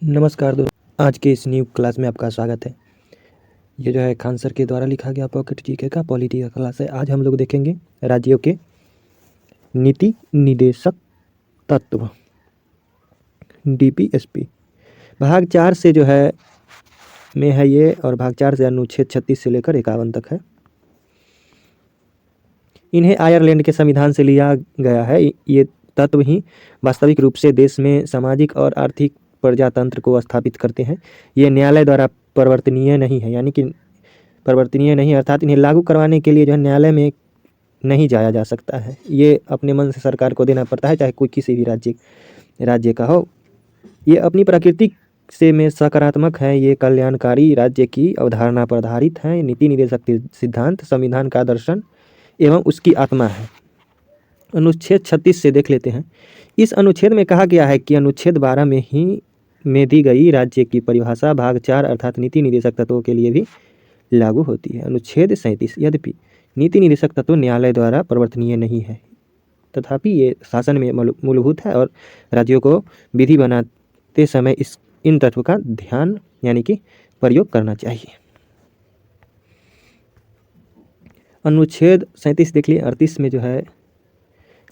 नमस्कार दोस्तों, आज के इस न्यू क्लास में आपका स्वागत है। ये जो है खान सर के द्वारा लिखा गया पॉकेट जीके का पॉलिटी का क्लास है। आज हम लोग देखेंगे राज्यों के नीति निदेशक तत्व डीपीएसपी। भाग 4 से जो है में है ये, और भाग 4 से अनुच्छेद 36 से लेकर 51 तक है। इन्हें आयरलैंड के संविधान से लिया गया है। ये तत्व ही वास्तविक रूप से देश में सामाजिक और आर्थिक प्रजातंत्र को स्थापित करते हैं। ये न्यायालय द्वारा परिवर्तनीय नहीं है, यानी कि परिवर्तनीय नहीं, अर्थात इन्हें लागू करवाने के लिए जो है न्यायालय में नहीं जाया जा सकता है। ये अपने मन से सरकार को देना पड़ता है, चाहे कोई किसी भी राज्य का हो। ये अपनी प्रकृति से में सकारात्मक है। ये कल्याणकारी राज्य की अवधारणा पर आधारित है। नीति निदेशक सिद्धांत संविधान का दर्शन एवं उसकी आत्मा है। अनुच्छेद 36 से देख लेते हैं। इस अनुच्छेद में कहा गया है कि अनुच्छेद 12 में दी गई राज्य की परिभाषा भाग 4 अर्थात नीति निदेशक तत्वों के लिए भी लागू होती है। अनुच्छेद 37, यद्यपि नीति निदेशक तत्व न्यायालय द्वारा परिवर्तनीय नहीं है, तथापि ये शासन में मूलभूत है और राज्यों को विधि बनाते समय इन तत्व का ध्यान यानी कि प्रयोग करना चाहिए। अनुच्छेद 37 देख लिए। 38 में जो है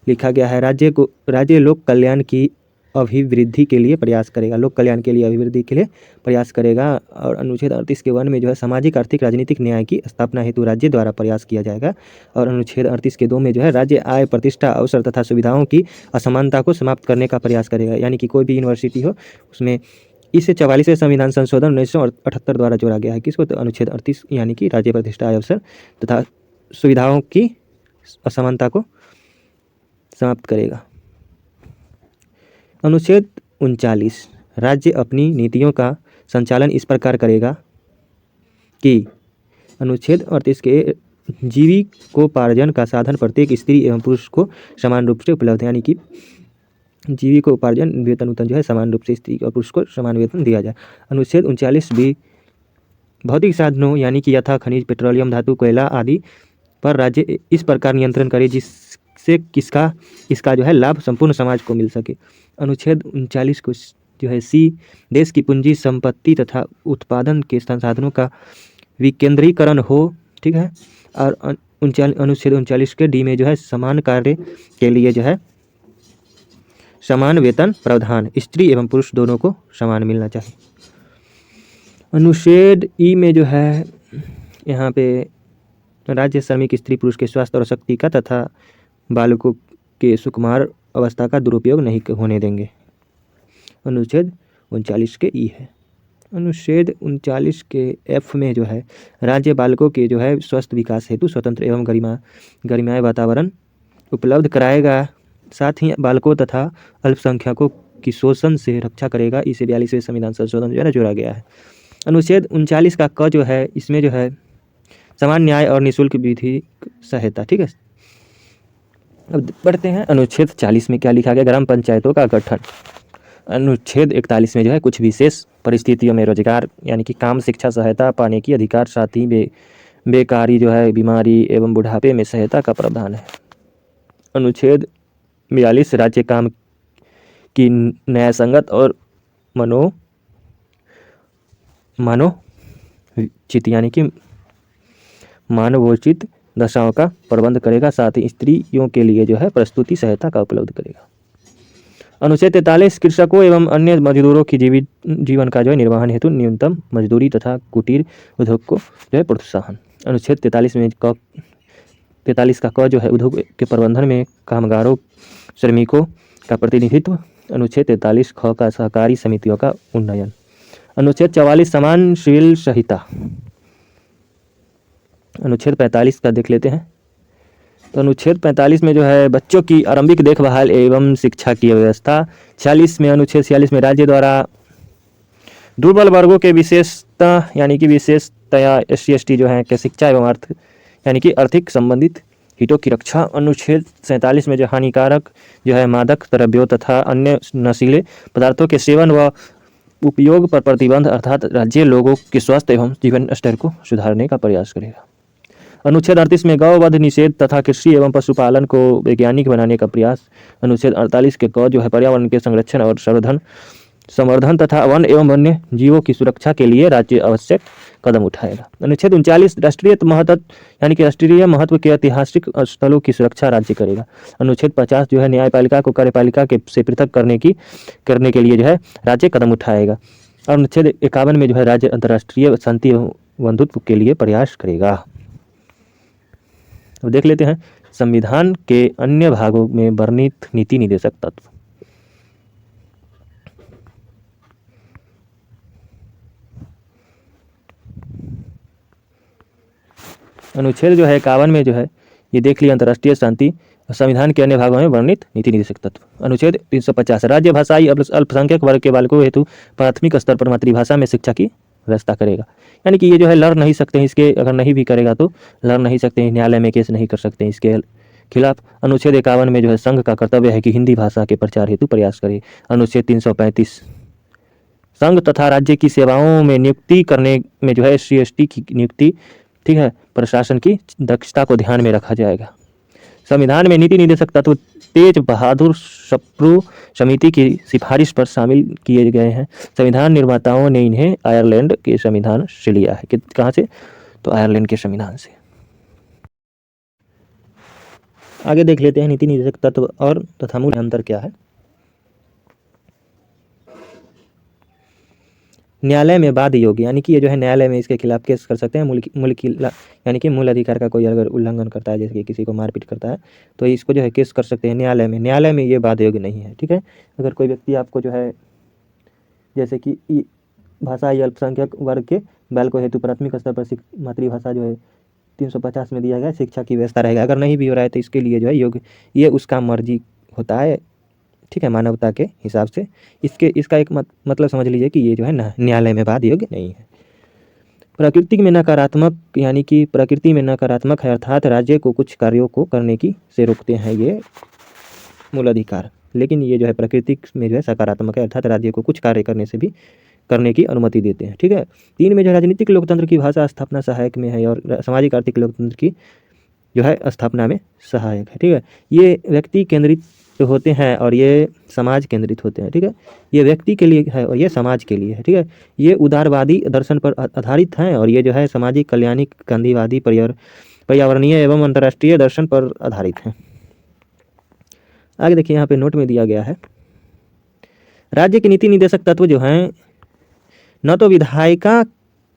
लिखा गया है राज्य लोक कल्याण की अभिवृद्धि के लिए प्रयास करेगा। लोक कल्याण के लिए अभिवृद्धि के लिए प्रयास करेगा। और अनुच्छेद 38 के 1 में जो है सामाजिक आर्थिक राजनीतिक न्याय की स्थापना हेतु राज्य द्वारा प्रयास किया जाएगा। और अनुच्छेद 38 के 2 में जो है राज्य आय प्रतिष्ठा अवसर तथा सुविधाओं की असमानता को समाप्त करने का प्रयास करेगा। यानी कि कोई भी यूनिवर्सिटी हो उसमें इसे 44वें संविधान संशोधन 1978 द्वारा जोड़ा गया है। किसको? तो अनुच्छेद 38, यानी कि राज्य प्रतिष्ठा आय अवसर तथा सुविधाओं की असमानता को समाप्त करेगा। अनुच्छेद 39, राज्य अपनी नीतियों का संचालन इस प्रकार करेगा कि अनुच्छेद 38 के जीविकोपार्जन का साधन प्रत्येक स्त्री एवं पुरुष को समान रूप से उपलब्ध है। यानी कि जीविकोपार्जन वेतन जो है समान रूप से स्त्री और पुरुष को समान वेतन दिया जाए। अनुच्छेद 39 भी भौतिक साधनों यानी कि यथा खनिज, पेट्रोलियम, धातु, कोयला आदि पर राज्य इस प्रकार नियंत्रण करे जिससे इसका जो है लाभ संपूर्ण समाज को मिल सके। अनुच्छेद 39 को जो है सी, देश की पूंजी संपत्ति तथा उत्पादन के संसाधनों का विकेंद्रीकरण हो, ठीक है। और अनुच्छेद 39 के डी में जो है समान कार्य के लिए जो है समान वेतन प्रावधान, स्त्री एवं पुरुष दोनों को समान मिलना चाहिए। अनुच्छेद ई में जो है यहाँ पे राज्य श्रमिक स्त्री पुरुष के स्वास्थ्य और शक्ति का तथा बालकों के सुकुमार अवस्था का दुरुपयोग नहीं होने देंगे। अनुच्छेद 39 के ई है। अनुच्छेद 39 के एफ में जो है राज्य बालकों के जो है स्वस्थ विकास हेतु स्वतंत्र एवं गरिमामय वातावरण उपलब्ध कराएगा। साथ ही बालकों तथा अल्पसंख्यकों की शोषण से रक्षा करेगा। इसे 42वें संविधान संशोधन जो है जोड़ा गया है। अनुच्छेद 39 का क जो है इसमें जो है समान न्याय और निःशुल्क विधिक सहायता, ठीक है। अब बढ़ते हैं अनुच्छेद 40 में क्या लिखा गया, ग्राम पंचायतों का गठन। अनुच्छेद 41 में जो है कुछ विशेष परिस्थितियों में रोजगार यानी कि काम, शिक्षा, सहायता पाने की अधिकार, साथ ही बेकारी जो है, बीमारी एवं बुढ़ापे में सहायता का प्रावधान है। अनुच्छेद 42 राज्य काम की न्यायसंगत और मानवोचित यानी कि मानवोचित दशाओं का प्रबंध करेगा। साथ ही स्त्रियों के लिए जो है प्रस्तुति सहायता का उपलब्ध करेगा। अनुच्छेद 43 कृषकों एवं अन्य मजदूरों की जीवन का जो है निर्वहन हेतु न्यूनतम मजदूरी तथा कुटीर उद्योग को जो है प्रोत्साहन। अनुच्छेद 43 में 43 का क जो है उद्योग के प्रबंधन में कामगारों श्रमिकों का प्रतिनिधित्व। अनुच्छेद 43 ख का सहकारी समितियों का उन्नयन। अनुच्छेद 44 समान सिविल संहिता। अनुच्छेद 45 का देख लेते हैं। तो अनुच्छेद 45 में जो है बच्चों की आरंभिक देखभाल एवं शिक्षा की व्यवस्था। 46 में अनुच्छेद 46 में राज्य द्वारा दुर्बल वर्गों के विशेषता यानी कि विशेषतया SC/ST जो है के शिक्षा एवं अर्थ यानी कि आर्थिक संबंधित हितों की रक्षा। अनुच्छेद 47 में जो हानिकारक जो है मादक द्रव्यों तथा अन्य नशीले पदार्थों के सेवन व उपयोग पर प्रतिबंध, अर्थात राज्य लोगों के स्वास्थ्य एवं जीवन स्तर को सुधारने का प्रयास करेगा। अनुच्छेद 38 में गौ वध निषेध तथा कृषि एवं पशुपालन को वैज्ञानिक बनाने का प्रयास। अनुच्छेद 48 के क जो है पर्यावरण के संरक्षण और संवर्धन संवर्धन तथा वन एवं वन्य जीवों की सुरक्षा के लिए राज्य आवश्यक कदम उठाएगा। अनुच्छेद 39 राष्ट्रीय महत्व यानी कि राष्ट्रीय महत्व के ऐतिहासिक स्थलों की सुरक्षा राज्य करेगा। अनुच्छेद 50 जो है न्यायपालिका को कार्यपालिका के से पृथक करने के लिए जो है राज्य कदम उठाएगा। और अनुच्छेद 51 में जो है राज्य अंतर्राष्ट्रीय शांति एवं बंधुत्व के लिए प्रयास करेगा। अब देख लेते हैं संविधान के अन्य भागों में वर्णित नीति निर्देशक तत्व। अनुच्छेद जो है 51 में जो है ये देख लिया अंतर्राष्ट्रीय शांति, संविधान के अन्य भागों में वर्णित नीति निर्देशक तत्व। अनुच्छेद 350 राज्य भाषाई अल्पसंख्यक वर्ग के बालकों हेतु प्राथमिक स्तर पर मातृभाषा में शिक्षा की व्यवस्था करेगा। यानी कि ये जो है लड़ नहीं सकते हैं, इसके अगर नहीं भी करेगा तो लड़ नहीं सकते हैं, न्यायालय में केस नहीं कर सकते हैं इसके खिलाफ। अनुच्छेद 51 में जो है संघ का कर्तव्य है कि हिंदी भाषा के प्रचार हेतु प्रयास करे। अनुच्छेद 335 संघ तथा राज्य की सेवाओं में नियुक्ति करने में जो है SC/ST की नियुक्ति, ठीक है, प्रशासन की दक्षता को ध्यान में रखा जाएगा। संविधान में नीति निर्देशक तत्व तेज बहादुर सप्रू समिति की सिफारिश पर शामिल किए गए हैं। संविधान निर्माताओं ने इन्हें आयरलैंड के संविधान से लिया है। कहाँ से? तो आयरलैंड के संविधान से। आगे देख लेते हैं नीति निर्देशक तत्व और तथा मूल अंतर क्या है। न्यायालय में वाद योग्य, यानी कि ये जो है न्यायालय में इसके खिलाफ केस कर सकते हैं। यानी कि मूल अधिकार का कोई अगर उल्लंघन करता है, जैसे कि किसी को मारपीट करता है, तो इसको जो है केस कर सकते हैं न्यायालय में। न्यायालय में ये वाद योग्य नहीं है, ठीक है। अगर कोई व्यक्ति आपको जो है जैसे कि भाषाई अल्पसंख्यक वर्ग के बालकों हेतु प्राथमिक स्तर पर मातृभाषा जो है 350 में दिया गया शिक्षा की व्यवस्था रहेगा। अगर नहीं भी हो रहा है तो इसके लिए जो है योग्य, ये उसका मर्जी होता है, ठीक है, मानवता के हिसाब से। इसका एक मतलब समझ लीजिए कि ये जो है न्यायालय में वाद योग्य नहीं है। प्रकृति में नकारात्मक, यानी कि प्रकृति में नकारात्मक है, अर्थात राज्य को कुछ कार्यों को करने की से रोकते हैं ये मूल अधिकार। लेकिन ये जो है प्रकृति में जो है सकारात्मक है, अर्थात राज्य को कुछ कार्य करने की अनुमति देते हैं, ठीक है। 3 में जो राजनीतिक लोकतंत्र की भाषा स्थापना सहायक में है और सामाजिक आर्थिक लोकतंत्र की जो है स्थापना में सहायक है, ठीक है। ये व्यक्ति केंद्रित होते हैं और ये समाज केंद्रित होते हैं, ठीक है। ये व्यक्ति के लिए है और ये समाज के लिए है, ठीक है। ये उदारवादी दर्शन पर आधारित हैं और ये जो है सामाजिक कल्याणी गांधीवादी पर्यावरणीय एवं अंतर्राष्ट्रीय दर्शन पर आधारित हैं। आगे देखिए यहाँ पे नोट में दिया गया है राज्य के नीति निर्देशक तत्व जो हैं न तो विधायिका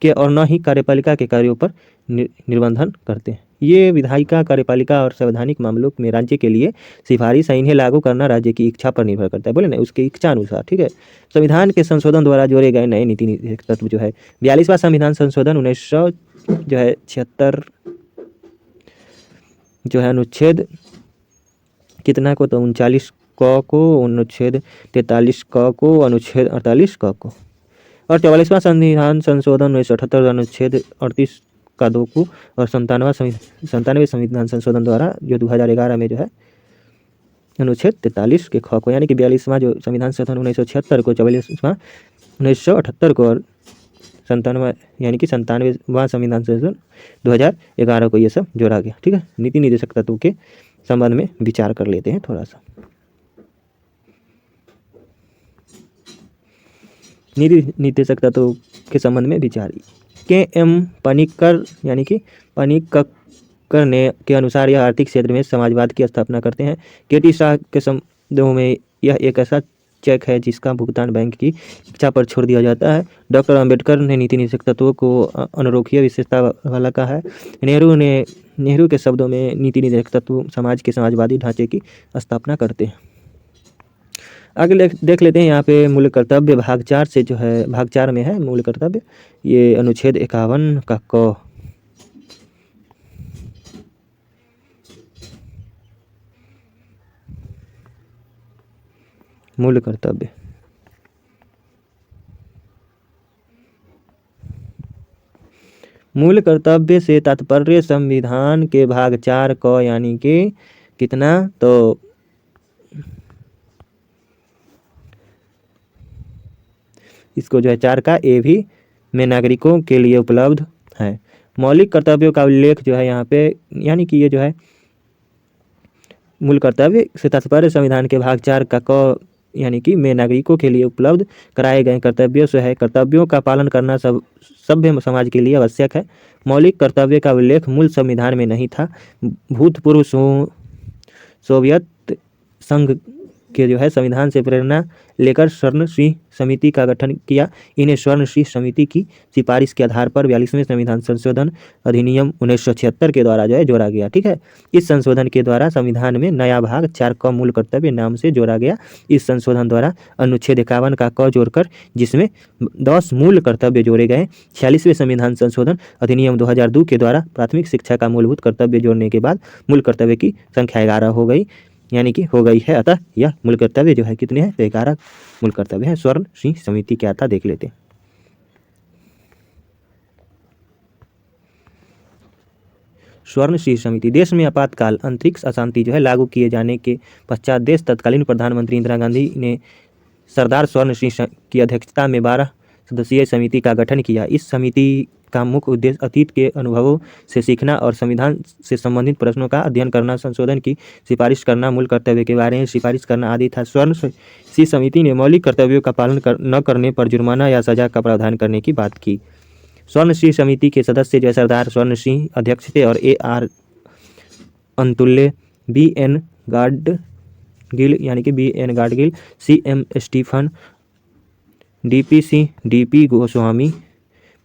के और न ही कार्यपालिका के कार्यों पर निर्बंधन करते हैं। ये विधायिका, कार्यपालिका और संवैधानिक मामलों में राज्य के लिए सिफारिश है। इन्हें लागू करना राज्य की इच्छा पर निर्भर करता है, बोले ना, उसकी इच्छा अनुसार, ठीक है। संविधान के संशोधन द्वारा जोड़े गए नए नीति निर्देशक तत्व जो है 42वां संविधान संशोधन 1976 जो है अनुच्छेद कितना को, तो 39 क को, अनुच्छेद 43 क को, अनुच्छेद 48 क को, और 44वां संविधान संशोधन 1978 अनुच्छेद 38 का 2 को, और 97वें संविधान संशोधन द्वारा जो 2011 में जो है अनुच्छेद 43 के ख को, यानी कि 42वां जो संविधान संशोधन 1976 को, 44वां 1978 को और 97 यानी कि 97वां संविधान संशोधन 2011 को ये सब जोड़ा गया, ठीक है। नीति निर्देशक तत्व के संबंध में विचार कर लेते हैं थोड़ा सा। नीति निर्देशक तत्व के संबंध में विचार। KM पनिक्कर, यानी कि पनिक्कर ने के अनुसार यह आर्थिक क्षेत्र में समाजवाद की स्थापना करते हैं। KT शाह के शब्दों में यह एक ऐसा चेक है जिसका भुगतान बैंक की इच्छा पर छोड़ दिया जाता है। डॉक्टर अंबेडकर ने नीति निर्देशक तत्वों को अनुरूपीय विशेषता वाला कहा है। नेहरू के शब्दों में नीति निर्देशक तत्व समाज के समाजवादी ढांचे की स्थापना करते हैं। आगे देख लेते हैं यहाँ पे मूल कर्तव्य भाग 4 से जो है, भाग 4 में है मूल कर्तव्य, ये अनुच्छेद 51 का क। मूल कर्तव्य, मूल कर्तव्य से तात्पर्य संविधान के भाग 4 क, यानी कि कितना, तो इसको जो है 4 का ए भी में नागरिकों के लिए उपलब्ध है। मौलिक कर्तव्यों का उल्लेख जो है यहाँ पे, यानी कि ये जो है मूल कर्तव्य से तात्पर्य संविधान के भाग 4 का क यानी कि में नागरिकों के लिए उपलब्ध कराए गए कर्तव्यों से है। कर्तव्यों का पालन करना सब सभ्य समाज के लिए आवश्यक है। मौलिक कर्तव्य का उल्लेख मूल संविधान में नहीं था। भूतपूर्व सोवियत संघ के जो है संविधान से प्रेरणा लेकर स्वर्ण सिंह समिति का गठन किया। इन्हें स्वर्ण सिंह समिति की सिफारिश के आधार पर 42वें संविधान संशोधन अधिनियम 1976 के द्वारा जो है जोड़ा गया। ठीक है, इस संशोधन के द्वारा संविधान में नया भाग 4 क मूल कर्तव्य नाम से जोड़ा गया। इस संशोधन द्वारा अनुच्छेद 51 का क जोड़कर जिसमें 10 मूल कर्तव्य जोड़े गए। 46वें संविधान संशोधन अधिनियम 2002 के द्वारा प्राथमिक शिक्षा का मूलभूत कर्तव्य जोड़ने के बाद मूल कर्तव्य की संख्या 11 हो गई, यानी कि हो गई है। अतः यह मूल कर्तव्य जो है कितने हैं, तो 11 मूल कर्तव्य हैं। स्वर्ण सिंह समिति क्या था देख लेते हैं। स्वर्ण सिंह समिति देश में आपातकाल अंतरिक्ष अशांति जो है लागू किए जाने के पश्चात देश तत्कालीन प्रधानमंत्री इंदिरा गांधी ने सरदार स्वर्ण सिंह की अध्यक्षता में 12 सदस्यीय समिति का गठन किया। इस समिति का मुख्य उद्देश्य अतीत के अनुभवों से सीखना और संविधान से संबंधित प्रश्नों का अध्ययन करना, संशोधन की सिफारिश करना, मूल कर्तव्य के बारे में सिफारिश करना आदि था। स्वर्ण सिंह समिति ने मौलिक कर्तव्यों का पालन न करने पर जुर्माना या सजा का प्रावधान करने की बात की। स्वर्ण सिंह समिति के सदस्य जो सरदार स्वर्ण सिंह अध्यक्ष थे और AR अंतुल्य, BN गाडगिल यानी कि BN Gadgil, CM Stephen, DP Singh, DP Goswami,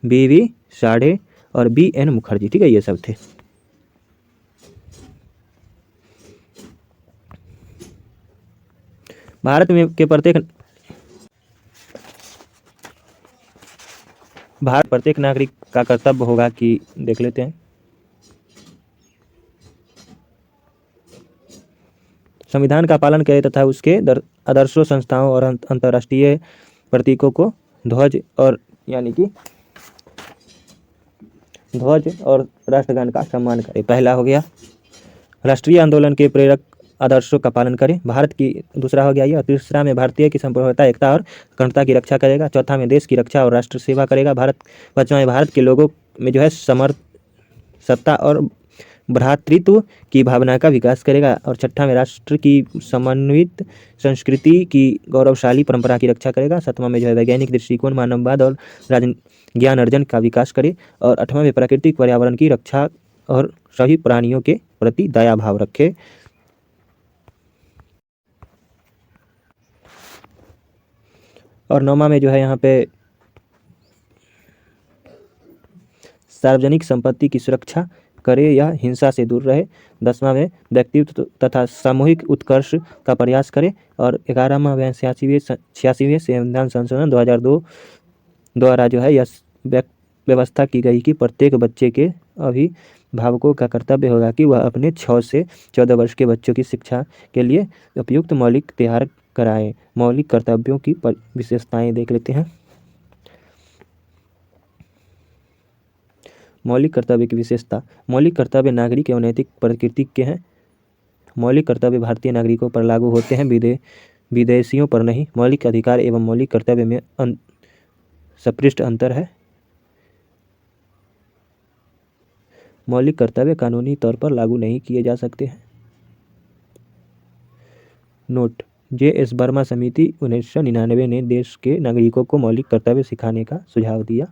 BV साढ़े और BN मुखर्जी। ठीक है, ये सब थे। भारत प्रत्येक नागरिक का कर्तव्य होगा कि देख लेते हैं। संविधान का पालन करे तथा उसके आदर्शों, संस्थाओं और अंतर्राष्ट्रीय प्रतीकों को ध्वज और यानी कि ध्वज और राष्ट्रगान का सम्मान करे। पहला हो गया राष्ट्रीय आंदोलन के प्रेरक आदर्शों का पालन करें। भारत की दूसरा हो गया ये। तीसरा में भारतीय की संप्रभुता, एकता और अखंडता की रक्षा करेगा। चौथा में देश की रक्षा और राष्ट्र सेवा करेगा। पांचवा में भारत के लोगों में जो है सत्ता और भ्रातृत्व की भावना का विकास करेगा। और छठा में राष्ट्र की समन्वित संस्कृति की गौरवशाली परंपरा की रक्षा करेगा। सातवां में जो है वैज्ञानिक दृष्टिकोण, मानववाद और ज्ञान अर्जन का विकास करे। और आठवां में प्राकृतिक पर्यावरण की रक्षा और सभी प्राणियों के प्रति दया भाव रखे। और नौवां में जो है यहाँ पे सार्वजनिक संपत्ति की सुरक्षा करे या हिंसा से दूर रहे। 10वां में व्यक्तित्व तथा सामूहिक उत्कर्ष का प्रयास करे। और 11वां में 86वें संविधान संशोधन 2002 द्वारा जो है यह व्यवस्था की गई कि प्रत्येक बच्चे के अभिभावकों का कर्तव्य होगा कि वह अपने 6 से 14 वर्ष के बच्चों की शिक्षा के लिए उपयुक्त मौलिक तैयार कराएं। मौलिक कर्तव्यों की विशेषताएं देख लेते हैं। मौलिक कर्तव्य की विशेषता। मौलिक कर्तव्य नागरिक एवं नैतिक प्रकृति के हैं। मौलिक कर्तव्य भारतीय नागरिकों पर लागू होते हैं, विदेशियों पर नहीं। मौलिक अधिकार एवं मौलिक कर्तव्य में स्पष्ट अंतर है। मौलिक कर्तव्य कानूनी तौर पर लागू नहीं किए जा सकते हैं। नोट: JS वर्मा समिति 1999 ने देश के नागरिकों को मौलिक कर्तव्य सिखाने का सुझाव दिया।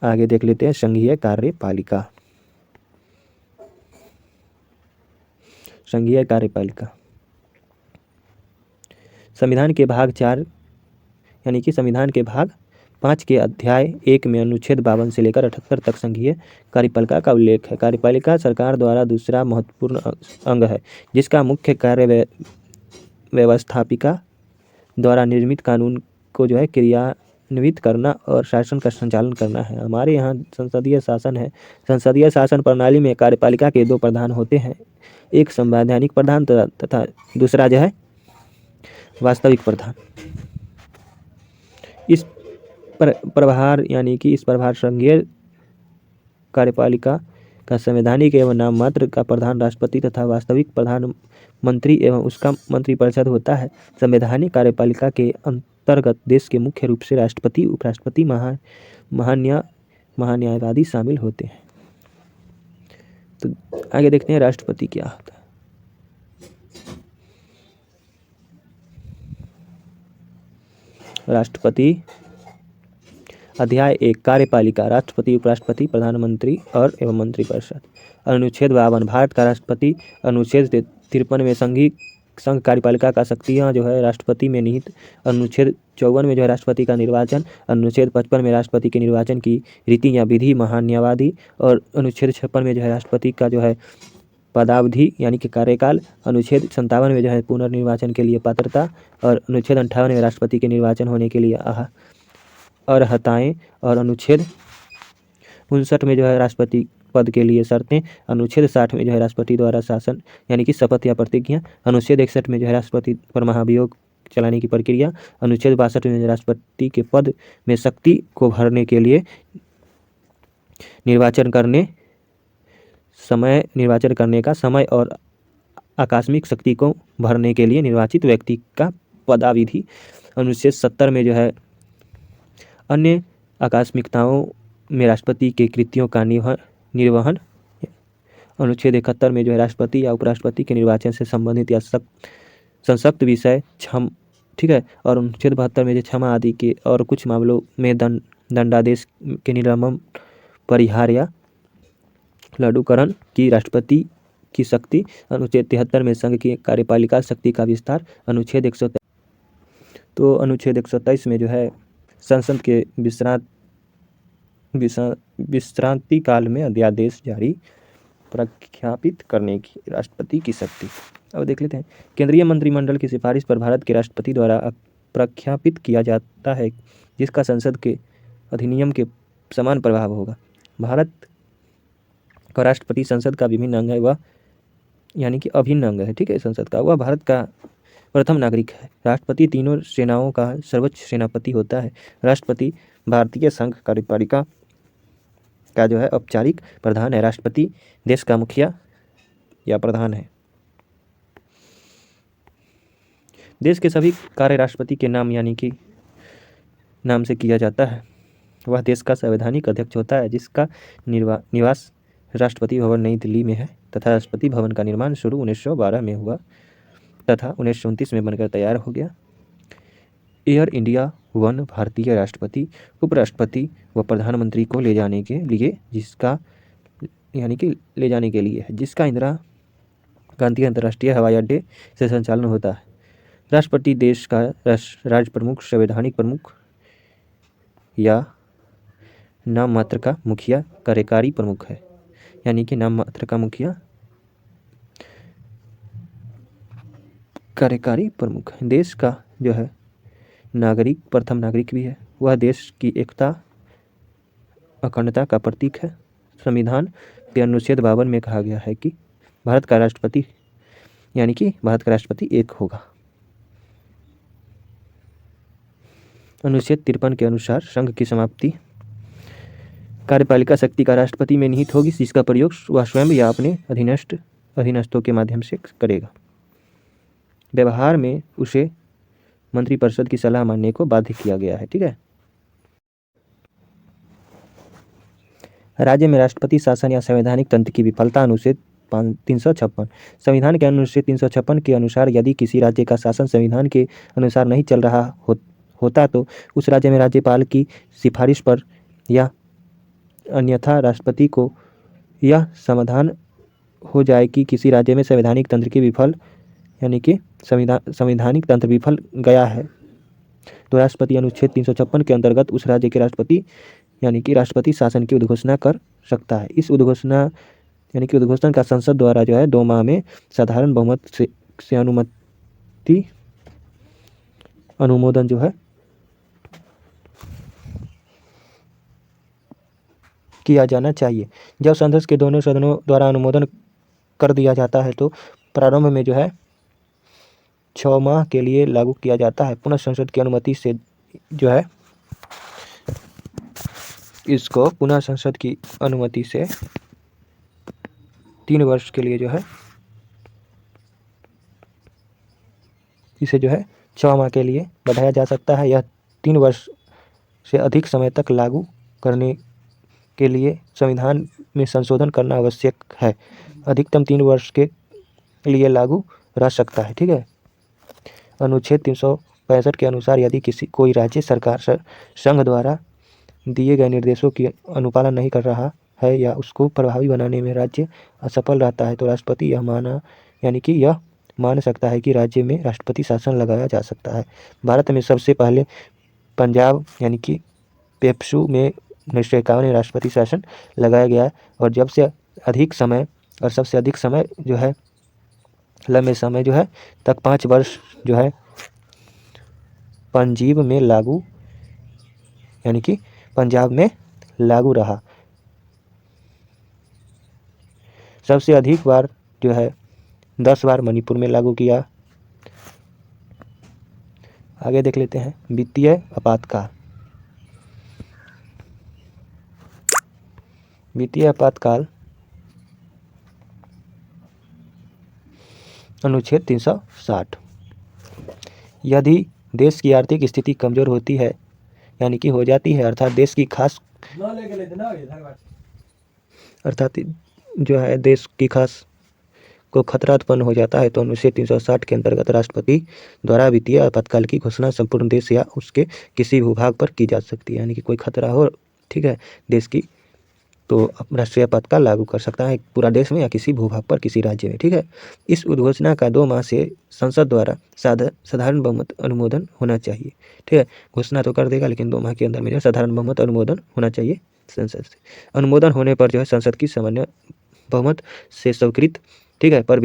आगे देख लेते हैं संघीय कार्यपालिका। संघीय कार्यपालिका संविधान के भाग 4 यानी कि संविधान के भाग 5 के अध्याय 1 में अनुच्छेद 52 से लेकर 78 तक संघीय कार्यपालिका का उल्लेख है। कार्यपालिका सरकार द्वारा दूसरा महत्वपूर्ण अंग है, जिसका मुख्य कार्य व्यवस्थापिका द्वारा निर्मित कानून को जो है क्रियान्वित करना और शासन का संचालन करना है। हमारे यहाँ संसदीय शासन है। संसदीय शासन प्रणाली में कार्यपालिका के 2 प्रधान होते हैं, एक संवैधानिक प्रधान तथा दूसरा जो है वास्तविक प्रधान। इस प्रभार यानी कि इस प्रभार संघीय कार्यपालिका का संवैधानिक एवं नाममात्र का प्रधान राष्ट्रपति तथा वास्तविक प्रधानमंत्री एवं उसका मंत्रिपरिषद होता है। संवैधानिक कार्यपालिका के अंतर्गत देश के मुख्य रूप से राष्ट्रपति, उपराष्ट्रपति, महान्यायवादी शामिल होते हैं। तो आगे देखते हैं राष्ट्रपति क्या होता है। राष्ट्रपति। अध्याय 1 कार्यपालिका, राष्ट्रपति, उपराष्ट्रपति, प्रधानमंत्री और एवं मंत्रिपरिषद। अनुच्छेद 52 भारत का राष्ट्रपति। अनुच्छेद 53 में संघ कार्यपालिका का शक्तियाँ जो है राष्ट्रपति में निहित। अनुच्छेद 54 में जो है राष्ट्रपति का निर्वाचन। अनुच्छेद 55 में राष्ट्रपति के निर्वाचन की रीति या विधि महान्यायवादी। और अनुच्छेद 56 में जो है राष्ट्रपति का जो है पदावधि यानी कि कार्यकाल। अनुच्छेद 57 में जो है पुनर्निर्वाचन के लिए पात्रता। और अनुच्छेद 58 में राष्ट्रपति के निर्वाचन होने के लिए अर्हताएँ। और अनुच्छेद 59 में जो है राष्ट्रपति पद के लिए शर्तें। अनुच्छेद 60 में जो है राष्ट्रपति द्वारा शासन यानी कि शपथ या प्रतिज्ञा। अनुच्छेद 61 में जो है राष्ट्रपति पर महाभियोग चलाने की प्रक्रिया। अनुच्छेद 62 में राष्ट्रपति के पद में शक्ति को भरने के लिए निर्वाचन करने का समय और आकस्मिक शक्ति को भरने के लिए निर्वाचित व्यक्ति का पदाविधि। अनुच्छेद 70 में जो है अन्य आकस्मिकताओं में राष्ट्रपति के कृत्यों का निर्वहन। अनुच्छेद 71 में जो है राष्ट्रपति या उपराष्ट्रपति के निर्वाचन से संबंधित या संसक्त विषय ठीक है। और अनुच्छेद 72 में जो क्षमा आदि के और कुछ मामलों में दंडादेश के निलंबन, परिहार या लघुकरण की राष्ट्रपति की शक्ति। अनुच्छेद 73 में संघ की कार्यपालिका शक्ति का विस्तार। अनुच्छेद 123 में जो है संसद के विश्रांति काल में अध्यादेश जारी प्रख्यापित करने की राष्ट्रपति की शक्ति। अब देख लेते हैं। केंद्रीय मंत्रिमंडल की सिफारिश पर भारत के राष्ट्रपति द्वारा प्रख्यापित किया जाता है, जिसका संसद के अधिनियम के समान प्रभाव होगा। भारत का राष्ट्रपति संसद का विभिन्न अंग है, वह यानी कि अभिन्न अंग है, ठीक है। संसद का वह भारत का प्रथम नागरिक है। राष्ट्रपति तीनों सेनाओं का सर्वोच्च सेनापति होता है। राष्ट्रपति भारतीय संघ कार्यपालिका का जो है औपचारिक प्रधान है। राष्ट्रपति देश का मुखिया या प्रधान है। देश के सभी कार्य राष्ट्रपति के नाम यानी कि नाम से किया जाता है। वह देश का संवैधानिक अध्यक्ष होता है, जिसका निवास राष्ट्रपति भवन नई दिल्ली में है तथा राष्ट्रपति भवन का निर्माण शुरू 1912 में हुआ तथा 1929 में बनकर तैयार हो गया। एयर इंडिया वन भारतीय राष्ट्रपति, उपराष्ट्रपति व प्रधानमंत्री को ले जाने के लिए जिसका इंदिरा गांधी अंतर्राष्ट्रीय हवाई अड्डे से संचालन होता है। राष्ट्रपति देश का राज्य प्रमुख, संवैधानिक प्रमुख या नाम मात्र का मुखिया, कार्यकारी प्रमुख है, यानी कि नाम मात्र का मुखिया कार्यकारी प्रमुख है। देश का जो है नागरिक प्रथम नागरिक भी है। वह देश की एकता अखंडता का प्रतीक है। संविधान के अनुच्छेद 52 में कहा गया है कि भारत का राष्ट्रपति एक होगा। अनुच्छेद 53 के अनुसार संघ की समाप्ति कार्यपालिका शक्ति का राष्ट्रपति में निहित होगी, जिसका प्रयोग वह स्वयं या अपने अधीनस्थों के माध्यम से करेगा। व्यवहार में उसे मंत्रिपरिषद की सलाह मानने को बाध्य किया गया है, ठीक है। राज्य में राष्ट्रपति शासन या संवैधानिक तंत्र की विफलता। अनुच्छेद 356 संविधान के अनुच्छेद 356 के अनुसार यदि किसी राज्य का शासन संविधान के अनुसार नहीं चल रहा होता तो उस राज्य में राज्यपाल की सिफारिश पर या अन्यथा राष्ट्रपति को यह समाधान हो जाए कि किसी राज्य में संवैधानिक तंत्र की यानी कि संवैधानिक तंत्र विफल गया है, तो राष्ट्रपति अनुच्छेद 356 के अंतर्गत उस राज्य के राष्ट्रपति यानी कि राष्ट्रपति शासन की उद्घोषणा कर सकता है। इस उद्घोषणा का संसद द्वारा जो है 2 माह में साधारण बहुमत से अनुमोदन जो है किया जाना चाहिए। जब संसद के दोनों सदनों द्वारा अनुमोदन कर दिया जाता है तो प्रारंभ में जो है 6 माह के लिए लागू किया जाता है। पुनः संसद की अनुमति से जो है इसको पुनः संसद की अनुमति से 3 वर्ष के लिए जो है इसे जो है 6 माह के लिए बढ़ाया जा सकता है। यह 3 वर्ष से अधिक समय तक लागू करने के लिए संविधान में संशोधन करना आवश्यक है। अधिकतम 3 वर्ष के लिए लागू रह सकता है, ठीक है। अनुच्छेद 65 के अनुसार यदि कोई राज्य सरकार संघ द्वारा दिए गए निर्देशों की अनुपालन नहीं कर रहा है या उसको प्रभावी बनाने में राज्य असफल रहता है तो राष्ट्रपति यह मान सकता है कि राज्य में राष्ट्रपति शासन लगाया जा सकता है। भारत में सबसे पहले पंजाब पेप्सू में 1951 में राष्ट्रपति शासन लगाया गया और सबसे अधिक समय जो है लंबे समय जो है तक 5 वर्ष जो है पंजाब में लागू रहा। सबसे अधिक बार जो है 10 बार मणिपुर में लागू किया। आगे देख लेते हैं वित्तीय आपातकाल। वित्तीय आपातकाल अनुच्छेद 360। यदि देश की आर्थिक स्थिति कमजोर होती है हो जाती है अर्थात देश की खास को खतरा उत्पन्न हो जाता है तो अनुच्छेद 360 के अंतर्गत राष्ट्रपति द्वारा वित्तीय आपातकाल की घोषणा संपूर्ण देश या उसके किसी भूभाग पर की जा सकती है। कोई खतरा हो, ठीक है, देश की, तो राष्ट्रीय आपातकाल लागू कर सकता है पूरा देश में या किसी भूभाग पर किसी राज्य में, ठीक है। इस उद्घोषणा का 2 माह से संसद द्वारा साधारण बहुमत अनुमोदन होना चाहिए, ठीक है। घोषणा तो कर देगा लेकिन 2 माह के अंदर में जो साधारण बहुमत अनुमोदन होना चाहिए संसद से। अनुमोदन होने पर जो है संसद की सामान्य बहुमत से स्वीकृत, ठीक है। पर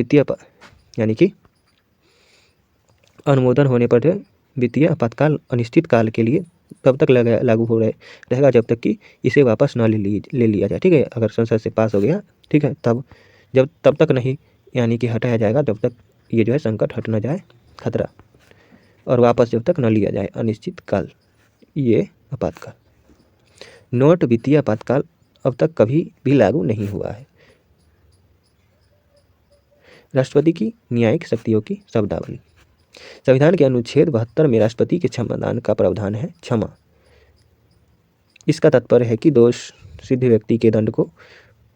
अनुमोदन होने पर वित्तीय आपातकाल अनिश्चित काल के लिए तब तक लागू हो रहेगा जब तक कि इसे वापस न ले लिया जाए, ठीक है। अगर संसद से पास हो गया, ठीक है, तब तक नहीं हटाया जाएगा जब तक ये जो है संकट हट न जाए, खतरा, और वापस जब तक न लिया जाए अनिश्चित काल ये आपातकाल। नोट वित्तीय आपातकाल अब तक कभी भी लागू नहीं हुआ है। राष्ट्रपति की न्यायिक शक्तियों की शब्दावली। संविधान के अनुच्छेद 72 में राष्ट्रपति के क्षमादान का प्रावधान है। क्षमा, इसका तात्पर्य है कि दोष सिद्ध व्यक्ति के दंड को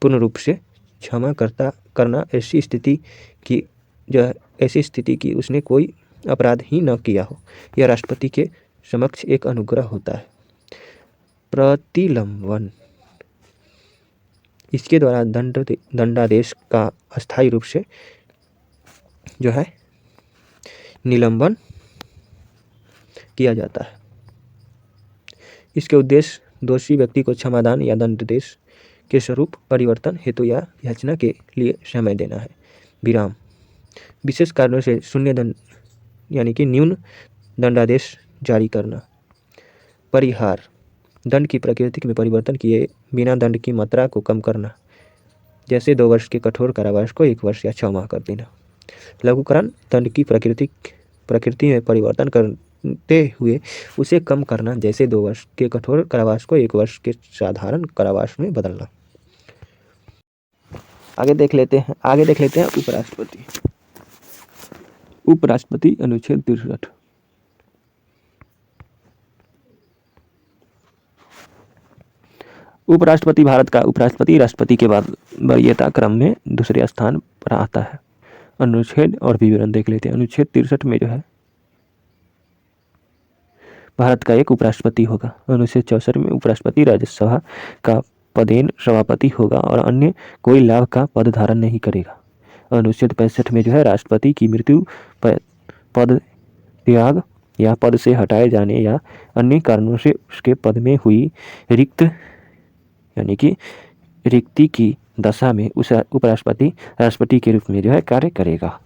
पूर्ण रूप से क्षमा करना ऐसी स्थिति की उसने कोई अपराध ही न किया हो। यह राष्ट्रपति के समक्ष एक अनुग्रह होता है। प्रतिलंबन, इसके द्वारा दंडादेश का अस्थायी रूप से जो है निलंबन किया जाता है। इसके उद्देश्य दोषी व्यक्ति को क्षमादान या दंडादेश के स्वरूप परिवर्तन हेतु या याचना के लिए समय देना है। विराम, विशेष कारणों से शून्य दंड न्यून दंडादेश जारी करना। परिहार, दंड की प्रकृति में परिवर्तन किए बिना दंड की मात्रा को कम करना, जैसे 2 वर्ष के कठोर कारावास को 1 वर्ष या 6 माह कर देना। लघुकरण, दंड की प्रकृति में परिवर्तन करते हुए उसे कम करना, जैसे 2 वर्ष के कठोर कारावास को 1 वर्ष के साधारण कारावास में बदलना। आगे देख लेते हैं उपराष्ट्रपति। उपराष्ट्रपति अनुच्छेद 63। उपराष्ट्रपति भारत का उपराष्ट्रपति राष्ट्रपति के बाद वरीयता क्रम में दूसरे स्थान पर आता है। अनुच्छेद और विवरण देख लेते हैं। अनुच्छेद 63 में जो है भारत का एक उपराष्ट्रपति होगा। अनुच्छेद 64 में उपराष्ट्रपति राज्यसभा का पदेन सभापति होगा और अन्य कोई लाभ का पद धारण नहीं करेगा। अनुच्छेद 65 में जो है राष्ट्रपति की मृत्यु, पद त्याग या पद से हटाए जाने या अन्य कारणों से उसके पद में हुई रिक्ति की दशा में उस उपराष्ट्रपति राष्ट्रपति के रूप में जो है कार्य करेगा।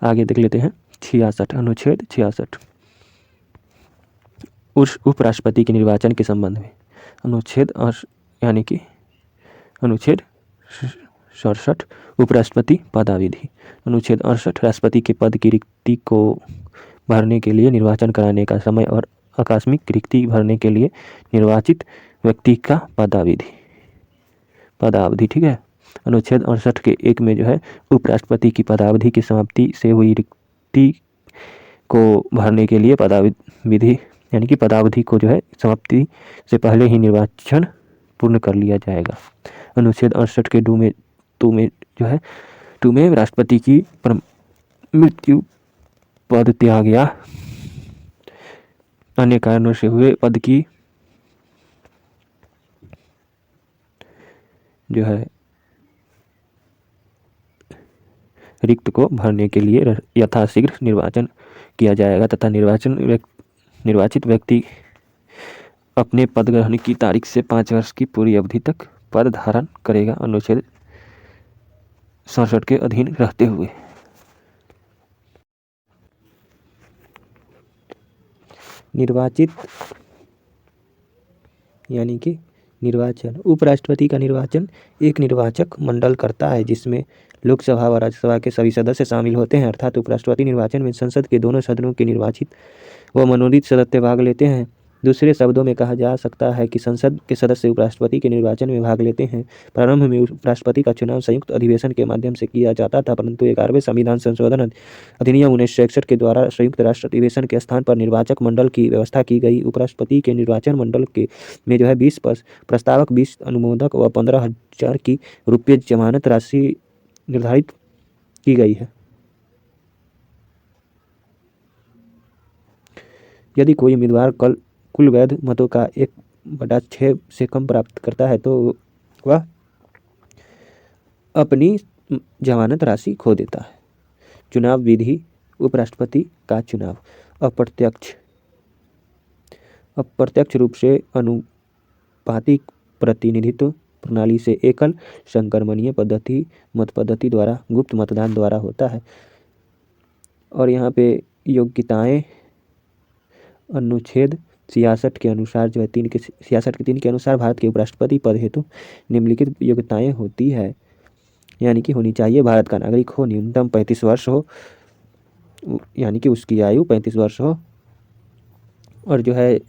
आगे देख लेते हैं 66। अनुच्छेद 66 उस उपराष्ट्रपति के निर्वाचन के संबंध में। अनुच्छेद 67 उपराष्ट्रपति पदाविधि। अनुच्छेद 68 राष्ट्रपति के पद की रिक्ति को भरने के लिए निर्वाचन कराने का समय और आकस्मिक रिक्ति भरने के लिए निर्वाचित व्यक्ति का पदावधि, ठीक है। अनुच्छेद 68 के 1 में जो है उपराष्ट्रपति की पदावधि की समाप्ति से हुई रिक्ति को भरने के लिए पदावधि को जो है समाप्ति से पहले ही निर्वाचन पूर्ण कर लिया जाएगा। अनुच्छेद 68 के 2 में राष्ट्रपति की मृत्यु पद त्याग या अन्य कारणों से हुए पद की जो है रिक्त को भरने के लिए यथाशीघ्र निर्वाचन किया जाएगा तथा निर्वाचित व्यक्ति अपने पद ग्रहण की तारीख से 5 वर्ष की पूरी अवधि तक पद धारण करेगा, अनुच्छेद 67 के अधीन रहते हुए। निर्वाचित यानी कि निर्वाचन। उपराष्ट्रपति का निर्वाचन एक निर्वाचक मंडल करता है जिसमें लोकसभा व राज्यसभा के सभी सदस्य शामिल होते हैं। अर्थात उपराष्ट्रपति निर्वाचन में संसद के दोनों सदनों के निर्वाचित व मनोनीत सदस्य भाग लेते हैं। दूसरे शब्दों में कहा जा सकता है कि संसद के सदस्य उपराष्ट्रपति के निर्वाचन में भाग लेते हैं। प्रारंभ में उपराष्ट्रपति का चुनाव संयुक्त अधिवेशन के माध्यम से किया जाता था, परंतु 11वें संविधान संशोधन अधिनियम 1961 के द्वारा संयुक्त राष्ट्र अधिवेशन के स्थान पर निर्वाचक मंडल की व्यवस्था की गई। उपराष्ट्रपति के निर्वाचन मंडल के में जो है 20 प्रस्तावक, 20 अनुमोदक व 15,000 की रुपये जमानत राशि निर्धारित की गई है। यदि कोई उम्मीदवार कुल वैध मतों का 1/6 से कम प्राप्त करता है तो वह अपनी जमानत राशि खो देता है। चुनाव विधि। उपराष्ट्रपति का चुनाव अप्रत्यक्ष रूप से अनुपातिक प्रतिनिधित्व प्रणाली से एकल संक्रमणीय पद्धति मत पद्धति द्वारा गुप्त मतदान द्वारा होता है। और यहाँ पे योग्यताएं अनुच्छेद 66 के अनुसार जो है 3 के अनुसार भारत के उपराष्ट्रपति पद हेतु निम्नलिखित योग्यताएं होती है, यानी कि होनी चाहिए। भारत का नागरिक हो, न्यूनतम 35 वर्ष हो, यानी कि उसकी आयु 35 वर्ष हो, और जो है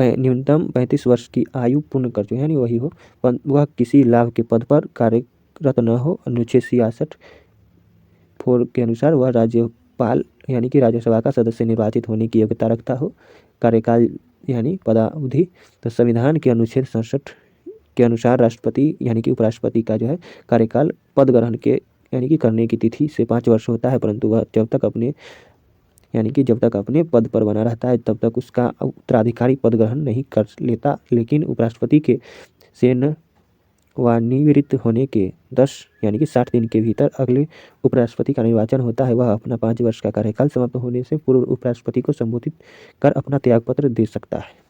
न्यूनतम 35 वर्ष की आयु पूर्ण कर चुके, यानी वही हो, वह किसी लाभ के पद पर कार्यरत न हो। अनुच्छेद 66(4) के अनुसार वह राज्यपाल यानी कि राज्यसभा का सदस्य निर्वाचित होने की योग्यता रखता हो। कार्यकाल यानी पदावधि। तो संविधान के अनुच्छेद 67 के अनुसार राष्ट्रपति यानी कि उपराष्ट्रपति का जो है कार्यकाल पद ग्रहण के यानी कि करने की तिथि से 5 वर्ष होता है, परंतु वह जब तक अपने पद पर बना रहता है तब तक उसका उत्तराधिकारी पद ग्रहण नहीं कर लेता। लेकिन उपराष्ट्रपति के सेवानिवृत्त होने के 10 यानी कि 60 दिन के भीतर अगले उपराष्ट्रपति का निर्वाचन होता है। वह अपना 5 वर्ष का कार्यकाल समाप्त होने से पूर्व उपराष्ट्रपति को संबोधित कर अपना त्यागपत्र दे सकता है।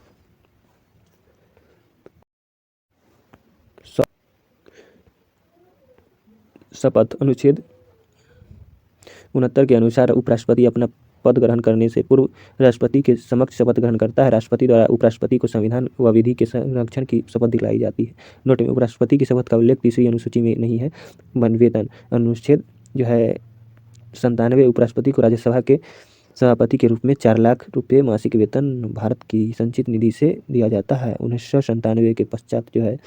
शपथ। अनुच्छेद 69 के अनुसार उपराष्ट्रपति अपना पद ग्रहण करने से पूर्व राष्ट्रपति के समक्ष शपथ ग्रहण करता है। राष्ट्रपति द्वारा उपराष्ट्रपति को संविधान व विधि के संरक्षण की शपथ दिलाई जाती है। नोट में उपराष्ट्रपति की शपथ का उल्लेख तीसरी अनुसूची में नहीं है। वेतन। अनुच्छेद जो है 97 उपराष्ट्रपति को राज्यसभा के सभापति के रूप में 4 लाख रुपये मासिक वेतन भारत की संचित निधि से दिया जाता है। 1997 के पश्चात जो है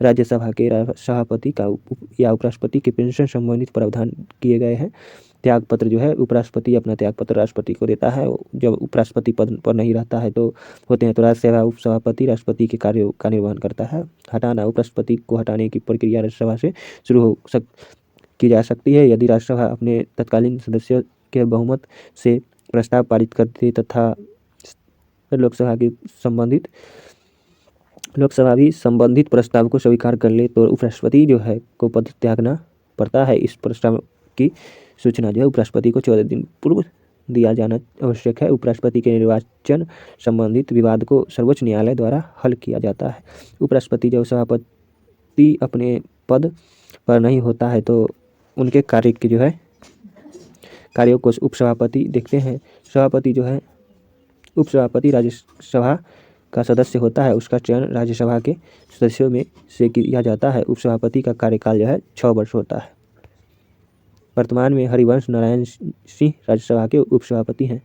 राज्यसभा के सभापति का या उपराष्ट्रपति के पेंशन संबंधित प्रावधान किए गए हैं। त्यागपत्र जो है उपराष्ट्रपति अपना त्यागपत्र राष्ट्रपति को देता है। जब उपराष्ट्रपति पद पर नहीं रहता है तो होते हैं तो राज्यसभा उपसभापति राष्ट्रपति के कार्यों का निर्वहन करता है। हटाना। उपराष्ट्रपति को हटाने की प्रक्रिया राज्यसभा से शुरू की जा सकती है यदि राज्यसभा अपने तत्कालीन सदस्यों के बहुमत से प्रस्ताव पारित करती तथा लोकसभा भी संबंधित प्रस्ताव को स्वीकार कर ले तो उपराष्ट्रपति जो है को पद त्यागना पड़ता है। इस प्रस्ताव की सूचना जो है उपराष्ट्रपति को 14 दिन पूर्व दिया जाना आवश्यक है। उपराष्ट्रपति के निर्वाचन संबंधित विवाद को सर्वोच्च न्यायालय द्वारा हल किया जाता है। उपराष्ट्रपति जब सभापति अपने पद पर नहीं होता है तो उनके कार्यों को उपसभापति देखते हैं। सभापति जो है उपसभापति राज्यसभा का सदस्य होता है। उसका चयन राज्यसभा के सदस्यों में से किया जाता है। उपसभापति का कार्यकाल जो है 6 वर्ष होता है। वर्तमान में हरिवंश नारायण सिंह राज्यसभा के उपसभापति हैं।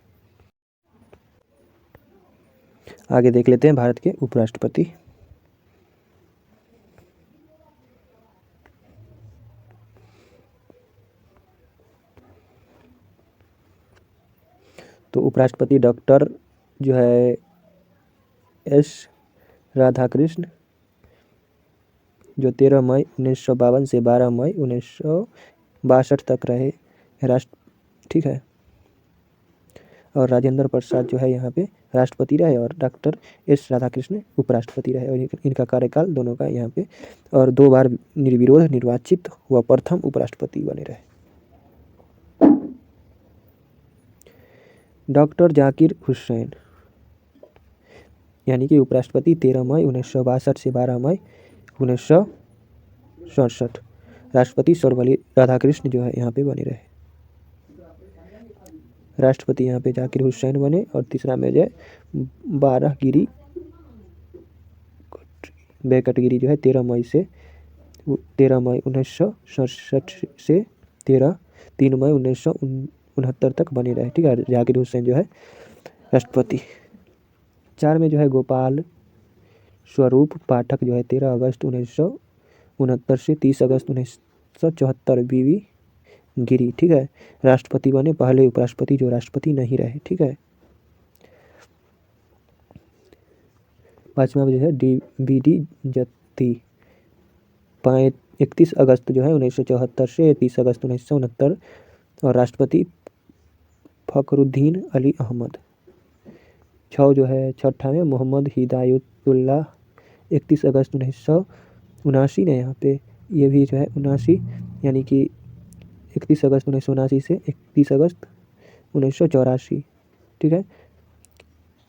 आगे देख लेते हैं भारत के उपराष्ट्रपति। तो उपराष्ट्रपति डॉक्टर जो है एस राधाकृष्ण जो 13 मई 1952 से 12 मई 1962 तक रहे राष्ट्र, ठीक है। और राजेंद्र प्रसाद जो है यहाँ पे राष्ट्रपति रहे और डॉक्टर एस राधाकृष्ण उपराष्ट्रपति रहे और इनका कार्यकाल दोनों का यहाँ पे, और 2 बार निर्विरोध निर्वाचित हुआ प्रथम उपराष्ट्रपति बने रहे। डॉक्टर जाकिर हुसैन यानी कि उपराष्ट्रपति 13 मई 1962 से 12 मई 1967। राष्ट्रपति सर्वपल्ली राधाकृष्ण जो है यहाँ पे बने रहे। राष्ट्रपति यहाँ पे जाकिर हुसैन बने और तीसरा में जो है बारागिरी वेंकटगिरी जो है 13 मई 1967 से 3 मई 1969 तक बने रहे, ठीक है। जाकिर हुसैन जो है राष्ट्रपति। 4 में जो है गोपाल स्वरूप पाठक जो है 13 अगस्त 1969 से 30 अगस्त 1974 बीवी गिरी, ठीक है, राष्ट्रपति बने, पहले उपराष्ट्रपति जो राष्ट्रपति नहीं रहे, ठीक है। 5वां जो है DBD जत्ती 31 अगस्त जो है 1974 से 30 अगस्त 1969 और राष्ट्रपति फखरुद्दीन अली अहमद। 6 जो है छठा में मोहम्मद हिदायतुल्लाह 31 अगस्त 1979 ने यहाँ पे, ये भी जो है 79 यानी कि 31 अगस्त 1979 से 31 अगस्त 1984, ठीक है,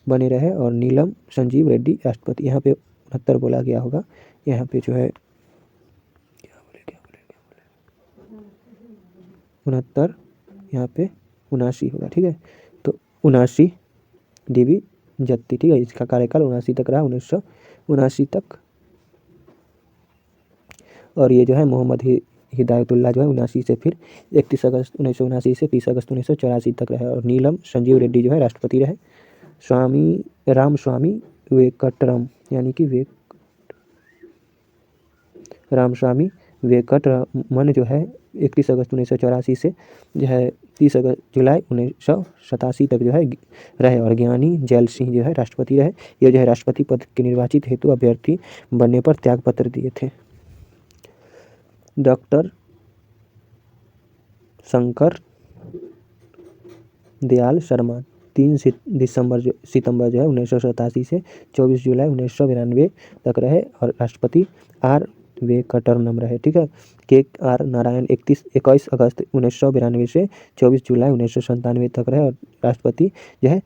बने रहे। और नीलम संजीव रेड्डी राष्ट्रपति। यहाँ पे 69 बोला गया होगा, यहाँ पे जो है 69 यहाँ पे 79 होगा, ठीक है। तो 79 DB जत्ती, ठीक है, इसका कार्यकाल 79 तक रहा, 1979 तक। और ये जो है मोहम्मद हिदायतुल्लाह जो है 79 से फिर 31 अगस्त 1979 से 30 अगस्त 1984 तक रहे। और नीलम संजीव रेड्डी जो है राष्ट्रपति रहे। स्वामी रामस्वामी वेंकटरम यानी कि रामस्वामी वेंकटरमन जो है 31 अगस्त 1984 से जो है 30 जुलाई 1987 तक जो है रहे। और ज्ञानी जैल सिंह जो है राष्ट्रपति रहे। ये जो है राष्ट्रपति पद के निर्वाचित हेतु अभ्यर्थी बनने पर त्याग पत्र दिए थे। डॉक्टर शंकर दयाल शर्मा 3 सितंबर जो है 1987 से 24 जुलाई 1992 तक रहे और राष्ट्रपति आर वेंकटरमन रहे, ठीक है। KR नारायण 21 अगस्त 1992 से 24 जुलाई 1997 तक रहे और राष्ट्रपति जो है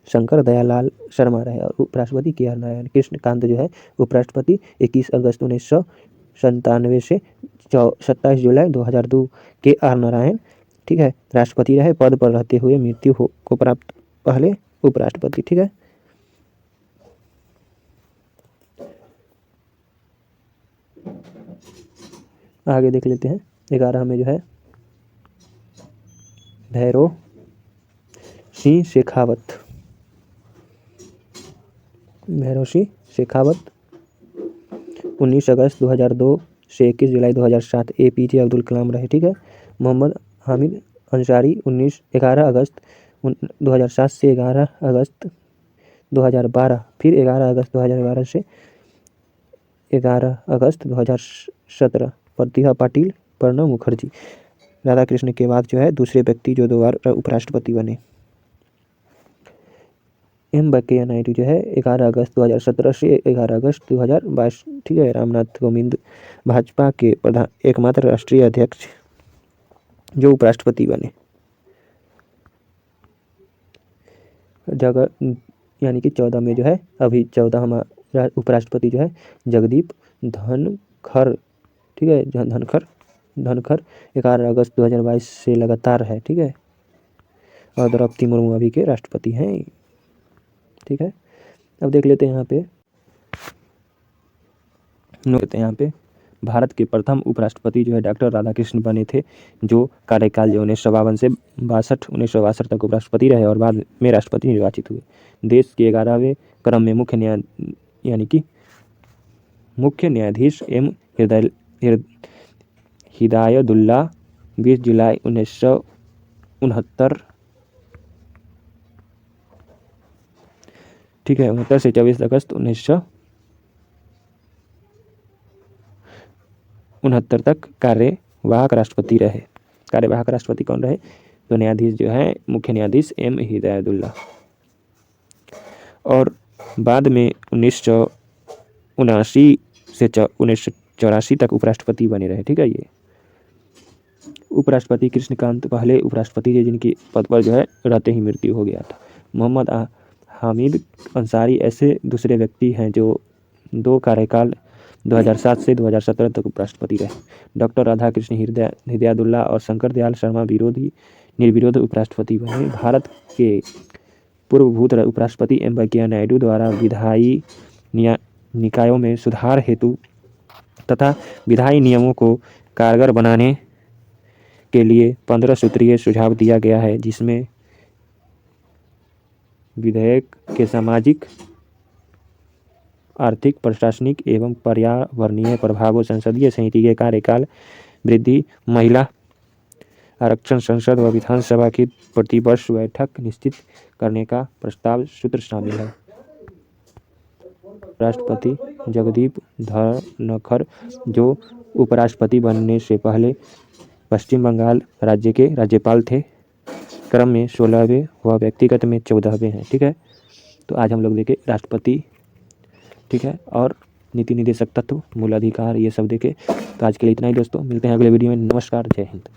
शंकर दयालाल शर्मा रहे। और उपराष्ट्रपति KR नारायण। कृष्णकांत जो है उपराष्ट्रपति 21 अगस्त 1997 से 27 जुलाई 2002। KR नारायण, ठीक है, राष्ट्रपति रहे, पद पर रहते हुए मृत्यु को प्राप्त पहले उपराष्ट्रपति, ठीक है। आगे देख लेते हैं। 11 में जो है भैरव सिंह शेखावत 19 अगस्त 2002 से 21 जुलाई 2007। APJ अब्दुल कलाम रहे, ठीक है। मोहम्मद हामिद अंसारी 11 अगस्त 2007 से 11 अगस्त 2012, फिर 11 अगस्त 2012 से 11 अगस्त 2017। प्रतिभा पाटिल प्रणब मुखर्जी राधाकृष्ण के बाद जो है दूसरे व्यक्ति जो 2 बार उपराष्ट्रपति बने। M वेंकैया नायडू जो है 11 अगस्त 2017 से 11 अगस्त 2022, ठीक है। रामनाथ कोविंद भाजपा के एकमात्र राष्ट्रीय अध्यक्ष जो उपराष्ट्रपति बने। जगह यानी कि 14 में जो है अभी 14वां उपराष्ट्रपति जो है जगदीप धनखड़, ठीक है, धनखड़ 11 अगस्त 2022 से लगातार है, ठीक है। और द्रौपदी मुर्मू अभी के राष्ट्रपति हैं, ठीक है। अब देख लेते हैं यहाँ पे भारत के प्रथम उपराष्ट्रपति जो है डॉक्टर राधाकृष्ण बने थे, जो कार्यकाल जो 1952 से 1962 तक उपराष्ट्रपति रहे और बाद में राष्ट्रपति निर्वाचित हुए। देश के 11वें क्रम में मुख्य न्यायाधीश M हिदायतुल्लाह 20 जुलाई 1969, ठीक है, 69 से 24 अगस्त 1900 1969 तक कार्यवाहक राष्ट्रपति रहे। कार्यवाहक राष्ट्रपति कौन रहे? तो न्यायाधीश जो है मुख्य न्यायाधीश एम हिदायतुल्ला। और बाद में 1979 से 1984 तक उपराष्ट्रपति बने रहे। ठीक है, ये उपराष्ट्रपति कृष्णकांत पहले उपराष्ट्रपति थे जिनकी पद पर जो है रहते ही मृत्यु हो गया था। मोहम्मद हामिद अंसारी ऐसे दूसरे व्यक्ति हैं जो 2 कार्यकाल 2007 से 2017 तक उपराष्ट्रपति रहे। डॉक्टर राधाकृष्ण हिदायतुल्ला और शंकर दयाल शर्मा निर्विरोध उपराष्ट्रपति बने। भारत के पूर्वभूत उपराष्ट्रपति एम वेंकैया नायडू द्वारा विधायी निकायों में सुधार हेतु तथा विधायी नियमों को कारगर बनाने के लिए 15 सूत्रीय सुझाव दिया गया है, जिसमें विधेयक के सामाजिक, आर्थिक, प्रशासनिक एवं पर्यावरणीय प्रभावों, संसदीय समिति के कार्यकाल वृद्धि, महिला आरक्षण, संसद व विधानसभा की प्रतिवर्ष बैठक निश्चित करने का प्रस्ताव सूत्र शामिल है। राष्ट्रपति जगदीप धनखड़ जो उपराष्ट्रपति बनने से पहले पश्चिम बंगाल राज्य के राज्यपाल थे, क्रम में 16वें व व्यक्तिगत में 14वें हैं। ठीक है, तो आज हम लोग देखे राष्ट्रपति, ठीक है, और नीति निर्देशक तत्व, मूल अधिकार, ये सब देखे। तो आज के लिए इतना ही दोस्तों, मिलते हैं अगले वीडियो में। नमस्कार, जय हिंद।